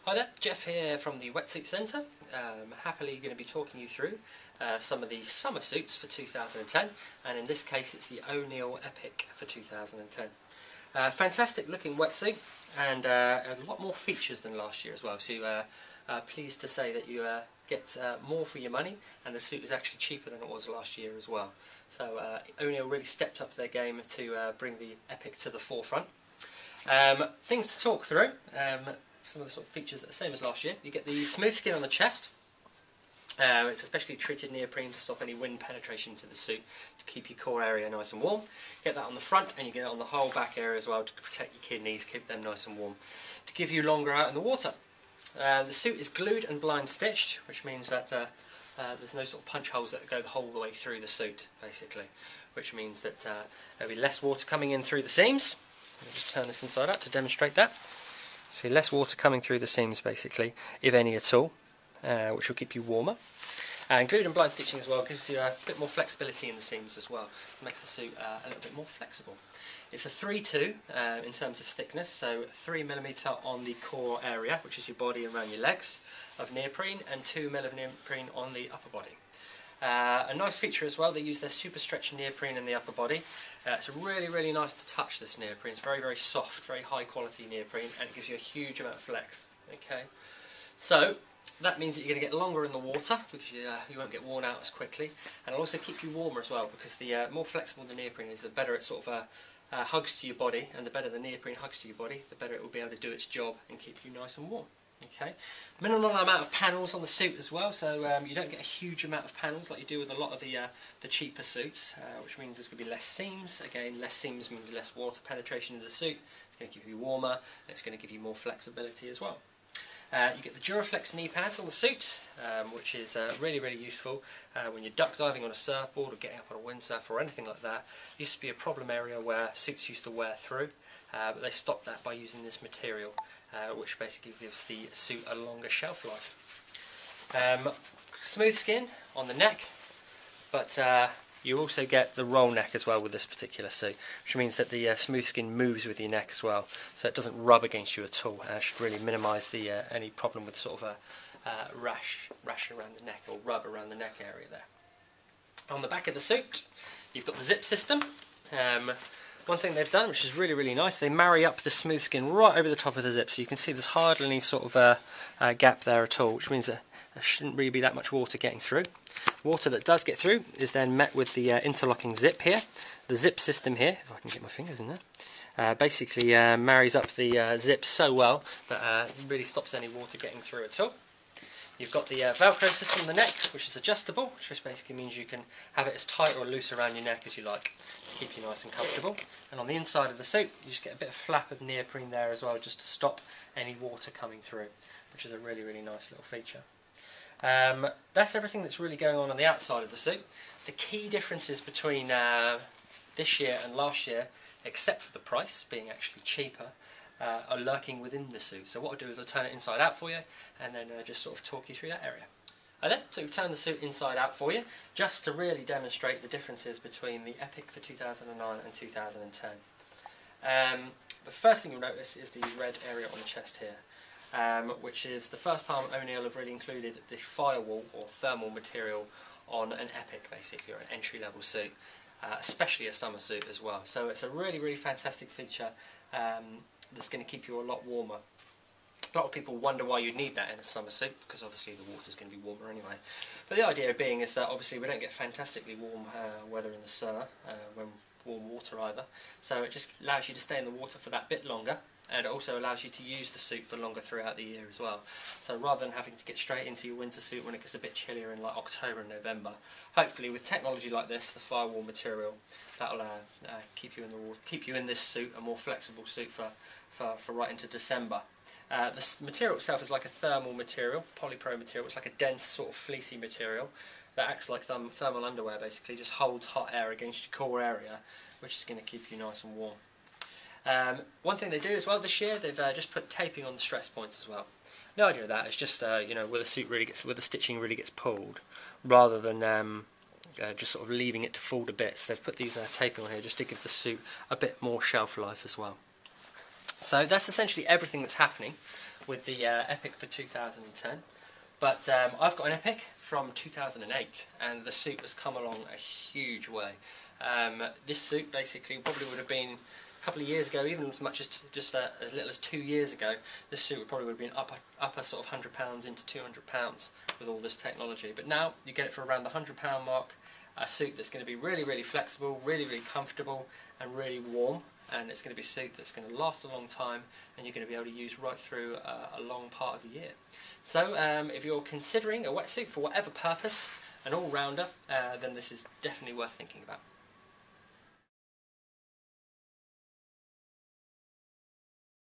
Hi there, Jeff here from the Wetsuit Centre. Happily going to be talking you through some of the summer suits for 2010, and in this case it's the Neill Epic for 2010. Fantastic looking wetsuit, and a lot more features than last year as well, so pleased to say that you get more for your money, and the suit is actually cheaper than it was last year as well. So Neill really stepped up their game to bring the Epic to the forefront. Things to talk through. Some of the sort of features that are the same as last year. You get the smooth skin on the chest. It's a specially treated neoprene to stop any wind penetration to the suit, to keep your core area nice and warm. You get that on the front, and you get it on the whole back area as well to protect your kidneys, keep them nice and warm, to give you longer out in the water. The suit is glued and blind stitched, which means that there's no sort of punch holes that go the whole way through the suit, basically, which means that there'll be less water coming in through the seams. Let me just turn this inside out to demonstrate that. So less water coming through the seams, basically, if any at all, which will keep you warmer. And glued and blind stitching as well gives you a bit more flexibility in the seams as well. It makes the suit a little bit more flexible. It's a 3-2 in terms of thickness, so 3mm on the core area, which is your body and around your legs, of neoprene, and 2mm of neoprene on the upper body. A nice feature as well, they use their super stretch neoprene in the upper body. It's really nice to touch, this neoprene. It's very soft, very high quality neoprene, and it gives you a huge amount of flex. Okay, so that means that you're going to get longer in the water because you won't get worn out as quickly, and it'll also keep you warmer as well, because the more flexible the neoprene is, the better it sort of hugs to your body, and the better the neoprene hugs to your body, the better it will be able to do its job and keep you nice and warm. Okay, minimal amount of panels on the suit as well, so you don't get a huge amount of panels like you do with a lot of the cheaper suits, which means there's going to be less seams. Again, less seams means less water penetration into the suit. It's going to keep you warmer, and it's going to give you more flexibility as well. You get the Duraflex knee pads on the suit, which is really useful when you're duck diving on a surfboard or getting up on a windsurf or anything like that. It used to be a problem area where suits used to wear through, but they stopped that by using this material, which basically gives the suit a longer shelf life. Smooth skin on the neck, but you also get the roll neck as well with this particular suit, which means that the smooth skin moves with your neck as well, so it doesn't rub against you at all. It should really minimise the any problem with sort of a rash around the neck, or rub around the neck area there. On the back of the suit, you've got the zip system. One thing they've done, which is really nice, they marry up the smooth skin right over the top of the zip, so you can see there's hardly any sort of gap there at all, which means that there shouldn't really be that much water getting through. Water that does get through is then met with the interlocking zip here. The zip system here, if I can get my fingers in there, basically marries up the zip so well that it really stops any water getting through at all. You've got the Velcro system on the neck, which is adjustable, which just basically means you can have it as tight or loose around your neck as you like, to keep you nice and comfortable. And on the inside of the suit, you just get a bit of flap of neoprene there as well, just to stop any water coming through, which is a really nice little feature. That's everything that's really going on the outside of the suit. The key differences between this year and last year, except for the price being actually cheaper, are lurking within the suit. So what I'll do is I'll turn it inside out for you, and then just sort of talk you through that area. So we've turned the suit inside out for you, just to really demonstrate the differences between the Epic for 2009 and 2010. The first thing you'll notice is the red area on the chest here, which is the first time Neill have really included the firewall or thermal material on an Epic, basically, or an entry-level suit, especially a summer suit as well. So it's a really fantastic feature that's going to keep you a lot warmer. A lot of people wonder why you need that in a summer suit, because obviously the water's going to be warmer anyway. But the idea being is that obviously we don't get fantastically warm weather in the summer, when warm water either, so it just allows you to stay in the water for that bit longer, and it also allows you to use the suit for longer throughout the year as well. So rather than having to get straight into your winter suit when it gets a bit chillier in like October and November, hopefully with technology like this, the firewall material, that'll keep you in the water, keep you in this suit, a more flexible suit for right into December. The material itself is like a thermal material, polypro material. It's like a dense sort of fleecy material that acts like thermal underwear, basically, just holds hot air against your core area, which is going to keep you nice and warm. One thing they do as well this year, they've just put taping on the stress points as well. The idea of that is just you know, where the suit really gets, where the stitching really gets pulled, rather than just sort of leaving it to fall to bits. They've put these taping on here just to give the suit a bit more shelf life as well. So that's essentially everything that's happening with the Epic for 2010. But I've got an Epic from 2008, and the suit has come along a huge way. This suit basically probably would have been a couple of years ago, even as much as just as little as 2 years ago, this suit would probably have been upper sort of £100 into £200 with all this technology. But now you get it for around the £100 mark, a suit that's going to be really, really flexible, really, really comfortable, and really warm. And it's going to be a suit that's going to last a long time, and you're going to be able to use right through a long part of the year. So if you're considering a wetsuit for whatever purpose, an all-rounder, then this is definitely worth thinking about.